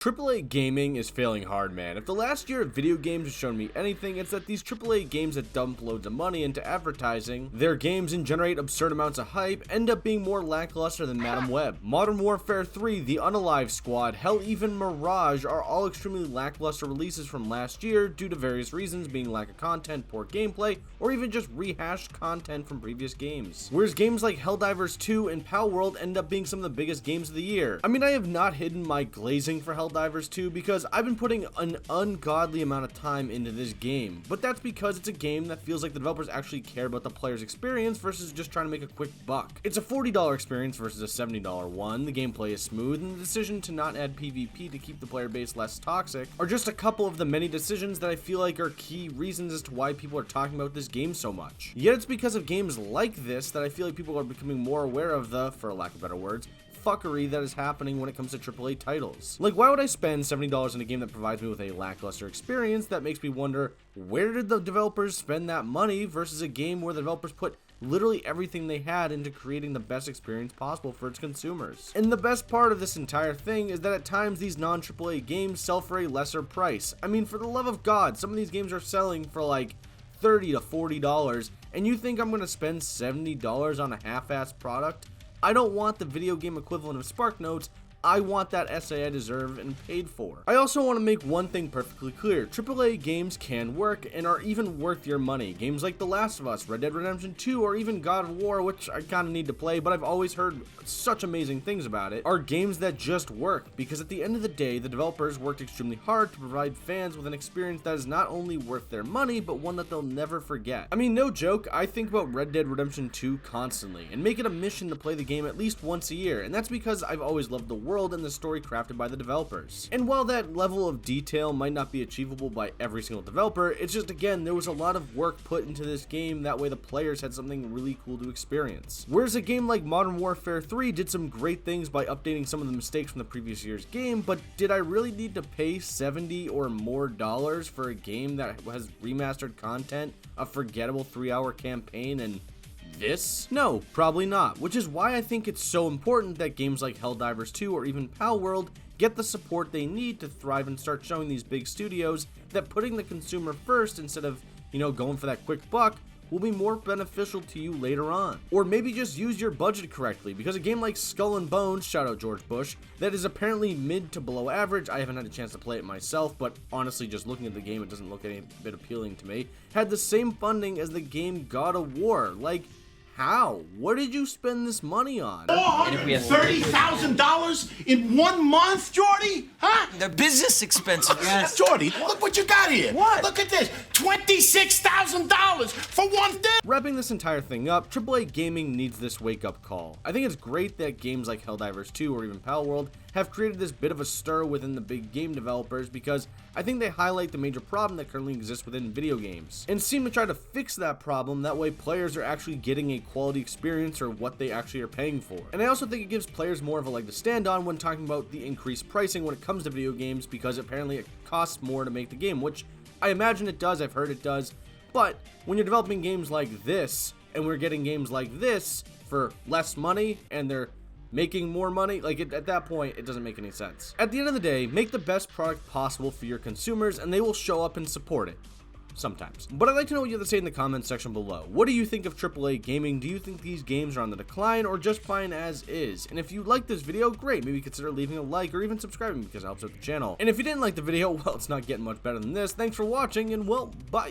AAA gaming is failing hard, man. If the last year of video games has shown me anything, it's that these AAA games that dump loads of money into advertising their games and generate absurd amounts of hype end up being more lackluster than Madam Web. Modern Warfare 3, The Unalive Squad, hell even Mirage are all extremely lackluster releases from last year due to various reasons, being lack of content, poor gameplay, or even just rehashed content from previous games. Whereas games like Helldivers 2 and Palworld end up being some of the biggest games of the year. I mean, I have not hidden my glazing for Helldivers 2 because I've been putting an ungodly amount of time into this game, but that's because it's a game that feels like the developers actually care about the player's experience versus just trying to make a quick buck. It's a $40 experience versus a $70 one, the gameplay is smooth, and the decision to not add PvP to keep the player base less toxic are just a couple of the many decisions that I feel like are key reasons as to why people are talking about this game so much. Yet it's because of games like this that I feel like people are becoming more aware of the, for lack of better words, fuckery that is happening when it comes to AAA titles. Like, why would I spend $70 in a game that provides me with a lackluster experience that makes me wonder, where did the developers spend that money versus a game where the developers put literally everything they had into creating the best experience possible for its consumers? And the best part of this entire thing is that at times these non-AAA games sell for a lesser price. I mean, for the love of God, some of these games are selling for like $30 to $40, and you think I'm gonna spend $70 on a half-assed product? I don't want the video game equivalent of Spark Notes. I want that essay I deserve and paid for. I also want to make one thing perfectly clear. AAA games can work and are even worth your money. Games like The Last of Us, Red Dead Redemption 2, or even God of War, which I kind of need to play, but I've always heard such amazing things about it, are games that just work, because at the end of the day, the developers worked extremely hard to provide fans with an experience that is not only worth their money, but one that they'll never forget. I mean, no joke, I think about Red Dead Redemption 2 constantly, and make it a mission to play the game at least once a year, and that's because I've always loved the world and the story crafted by the developers. And while that level of detail might not be achievable by every single developer, it's just, again, there was a lot of work put into this game, that way the players had something really cool to experience. Whereas a game like Modern Warfare 3 did some great things by updating some of the mistakes from the previous year's game, but did I really need to pay $70 or more for a game that has remastered content, a forgettable 3-hour campaign, and this? No, probably not, which is why I think it's so important that games like Helldivers 2 or even Palworld get the support they need to thrive and start showing these big studios that putting the consumer first instead of, going for that quick buck will be more beneficial to you later on. Or maybe just use your budget correctly, because a game like Skull and Bones, shout out George Bush, that is apparently mid to below average, I haven't had a chance to play it myself, but honestly just looking at the game it doesn't look any bit appealing to me, had the same funding as the game God of War. Like, how? What did you spend this money on? $430,000 in 1 month, Jordy? Huh? They're business expenses. Yes. Jordy, look what you got here. What? Look at this. $26,000 for one thing. Wrapping this entire thing up, AAA gaming needs this wake-up call. I think it's great that games like Helldivers 2 or even Palworld have created this bit of a stir within the big game developers, because I think they highlight the major problem that currently exists within video games and seem to try to fix that problem. That way players are actually getting a quality experience or what they actually are paying for. And I also think it gives players more of a leg to stand on when talking about the increased pricing when it comes to video games, because apparently it costs more to make the game, which I imagine it does, I've heard it does, but when you're developing games like this and we're getting games like this for less money and they're making more money, like at that point it doesn't make any sense. At the end of the day, make the best product possible for your consumers and they will show up and support it. Sometimes. But I'd like to know what you have to say in the comments section below. What do you think of AAA gaming? Do you think these games are on the decline or just fine as is? And if you like this video, great, maybe consider leaving a like or even subscribing because it helps out the channel. And if you didn't like the video, well, it's not getting much better than this. Thanks for watching and, well, bye.